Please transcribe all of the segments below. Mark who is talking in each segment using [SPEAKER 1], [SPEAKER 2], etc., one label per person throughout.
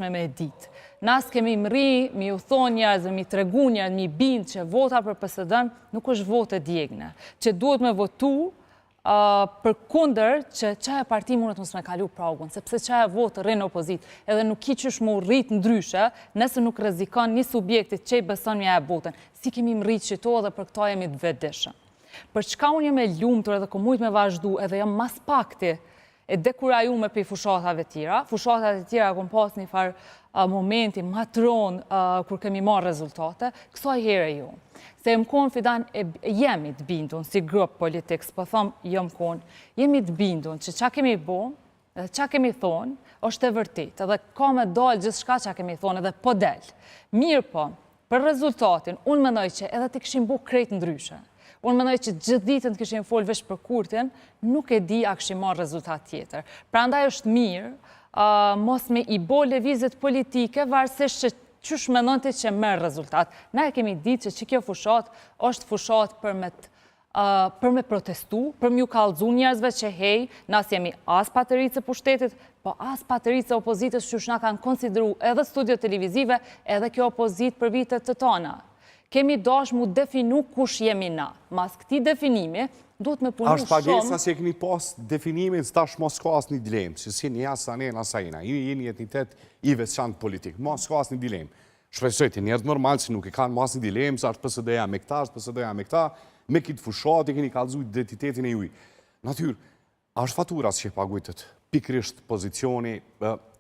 [SPEAKER 1] me ditë. Nas kemi mri, mi u thonë njerëzve, mi tregu njerëzve, mi bindë që vota për PSD-n nuk është votë e djegne, që duhet me votu për kunder që qaja parti mundet mësë me kalu pragun, sepse qaja votë rrinë opozit, edhe nuk ki qysh mu rritë ndryshe, nëse nuk rezikon një subjektit që i beson mja e votën. Si kemi mritë qito dhe për këto jemi të vedishëm. Për çka unë jem e lumtur edhe ko mujt me vazhdu edhe jam mas pakti e dekurajume për fushatave tjera. Fushatave tjera kom pas një farë momenti matron kur kemi marrë rezultate, kësaj here ju. Se jem konë fidan jemi të bindun si grup politik, s'po thëmë jem konë, jemi të bindun që qa kemi bo, edhe qa kemi thonë, është e vërtit, edhe ka me dalë gjithë shka qa kemi thonë edhe po del. Mirë po, për rezultatin, unë mendoj që edhe të këshim bu krejt ndryshe. Unë mendoj që gjithë ditën të këshim folë vesh për Kurtin, nuk e di a këshim marrë rezultat tjetër. Pra ndaj është mirë, mos me i bo levizet politike, varësisht që qysh mendon ti që merë rezultat. Na e kemi ditë që kjo fushat është fushat për me protestu, për m'ju kallëzu njerëzve që hej, nas jemi as patëricë e pushtetit, po as patëricë e opozitës që na kanë konsideru edhe studio televizive, edhe kjo opozit për vitet të tona. Kemi dash mu definu kush jemi na. Mas këti definimi, duhet me punu shumë...
[SPEAKER 2] Ashtë pagesa si e këni pas definimin, s'tash mos ka asë një dilemë, që si një asane në asajna, ju një etnitet i veçantë politik, mos ka asë një dilemë. Shpresoj të njerët normal që nuk e kanë mas një dilemë, sa është PSD-ja me këta, është PSD-ja me këta, me këtë fushat, e keni kalëzu identitetin e juj. Natyr, ashtë faturas që pagujtët, pikrisht pozicioni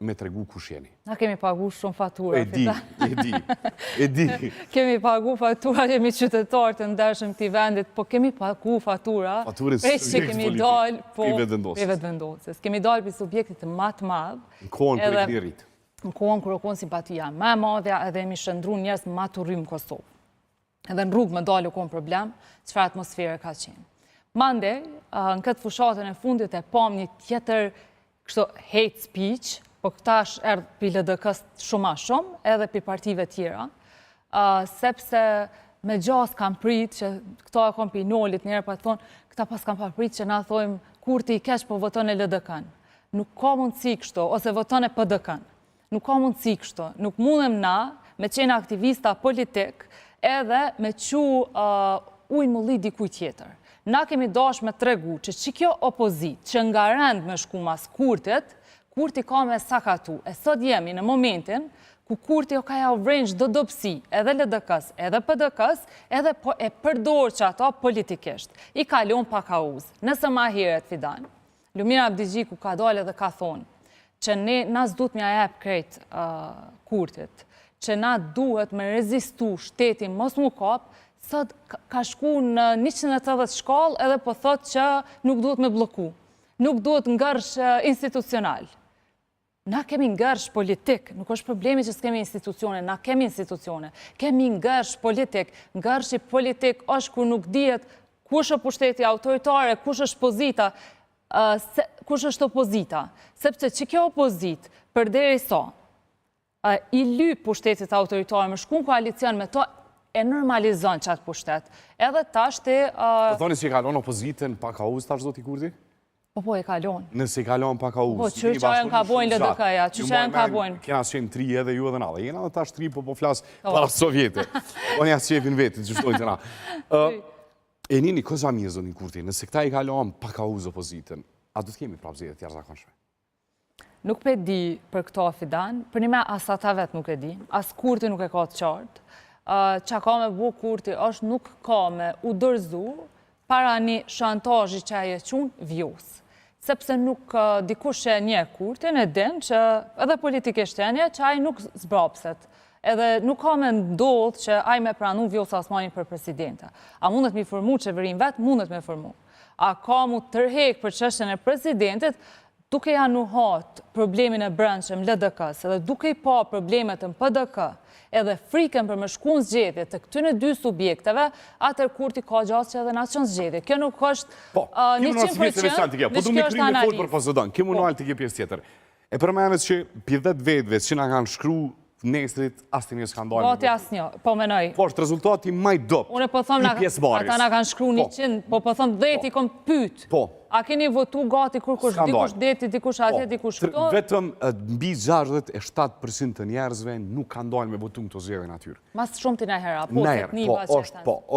[SPEAKER 2] me tregu kush jeni.
[SPEAKER 1] Na kemi pagu shumë fatura.
[SPEAKER 2] E di.
[SPEAKER 1] Kemi pagu fatura, jemi qytetarë të ndershëm këti vendit, po kemi pagu fatura.
[SPEAKER 2] Faturës
[SPEAKER 1] që kemi dalë
[SPEAKER 2] i
[SPEAKER 1] vetëvendosës. Kemi dalë për subjektit të matë madhë.
[SPEAKER 2] Në kohën kërë e këni rritë.
[SPEAKER 1] Në kohën kërë konë simpatia me madhja edhe jemi shëndru njerës në matë rrimë Kosovë. Edhe në rrugë me dalë u konë problem, çfarë atmosfere ka qenë. Mande, në këtë fushatën e fundit e pam një tjetër kështu hate speech, po këta është erdhë për LDK-s shumë a shumë, edhe për partive tjera, sepse me gjas kam prit, që këto e kom për nolit njerë, pa të thonë, këta pas kam pa prit që na thojmë, kur ti i keq po voton e LDK-n. Nuk ka mundësi kështu, ose voton e PDK-n. Nuk ka mundësi kështu. Nuk mundem na, me qenë aktivista politik, edhe me qu ujnë më li dikuj tjetër. Na kemi dash me tregu që kjo opozit, që nga rend me shku mas Kurtit, Kurti ka me sakatu. E sot jemi në momentin ku Kurti o ka ja vrejnë çdo dobësi, edhe LDK-s, edhe PDK-s, edhe e përdor që ato politikisht. I kalon pa kauz. Nëse ma heret fidan, Lumira Abdigjiku ka dalë edhe ka thonë, që na s'duhet mja jep krejt Kurtit, që na duhet me rezistu shtetin mos mu kap, sot ka shku në 180 shkallë edhe po thot që nuk duhet me bloku. Nuk duhet ngërsh institucional. Na kemi ngërsh politik, nuk është problemi që s'kemi institucione, na kemi institucione. Kemi ngërsh politik. Ngërshi politik është kur nuk dihet kush është pushteti autoritare, kush është pozita, kush është opozita. Sepse që kjo opozit, përderi so, i lyp pushtetit autoritare, me shku në koalicion me to, e normalizon qatë pushtet. Edhe tash të...
[SPEAKER 2] Të thoni që i kalon opozitën pa kauz, tash do t'i Kurti?
[SPEAKER 1] Po, e kalon.
[SPEAKER 2] Nëse i kalon pa kauz.
[SPEAKER 1] Po, qërë ka bojnë LDK-ja, qërë ka bojnë.
[SPEAKER 2] Kena qenë 3 edhe ju edhe nada. Jena dhe tash 3, po flasë para Sovjete. Po një asë qefin vetit, që shtojnë të na. E nini, këza mi e zonin Kurti, nëse këta i kalon pa kauz opozitën, a do t'kemi prapëzit e tjerë zakonshme?
[SPEAKER 1] Nuk pe di për këto fidan, për një me as ata vetë nuk e di, as Kurti nuk e ka të qartë. Qa ka me bu Kurti është nuk ka me u dërzu para një shantajji që e qunë vjus. Sepse nuk dikush e nje Kurtin e din që edhe politikisht e nje që aj nuk zbrapset. Edhe nuk ka me ndodhë që aj me pranu vjus asmani për presidenta. A mundet mi formu qeverin vetë, mundet me formu. A ka mu tërhek për qështën e presidentit, duke ja nuhat problemin e brendshëm LDK-s, edhe duke i pa problemet në PDK, edhe frikën për me shku në zgjedhje të këtyne 2 subjekteve, atër Kurti ka gjatë që edhe na qënë zgjedhje. Kjo nuk është 100%,
[SPEAKER 2] po du me krymë e folë për PSD-n, kjo më nëllë të kje pjesë tjetër. E përmenës që për 10 vetëve që nga kanë shkru nesrit asë të një s'ka ndalë.
[SPEAKER 1] Gati asnjë, po menoj.
[SPEAKER 2] Po është rezultati maj dop
[SPEAKER 1] Unë po thom
[SPEAKER 2] i pjesëmarrjes.
[SPEAKER 1] ata na kanë shkruar 100, po thom 10 i kom pyet.
[SPEAKER 2] Po.
[SPEAKER 1] A keni votu gati kur kush dikush deti, dikush atje, dikush këto?
[SPEAKER 2] Vetëm mbi 67% të njerëzve nuk kanë dalë me votu në këto zgjedhje natyrë.
[SPEAKER 1] Mas shumë të na hera, po, se të një
[SPEAKER 2] po, është, po.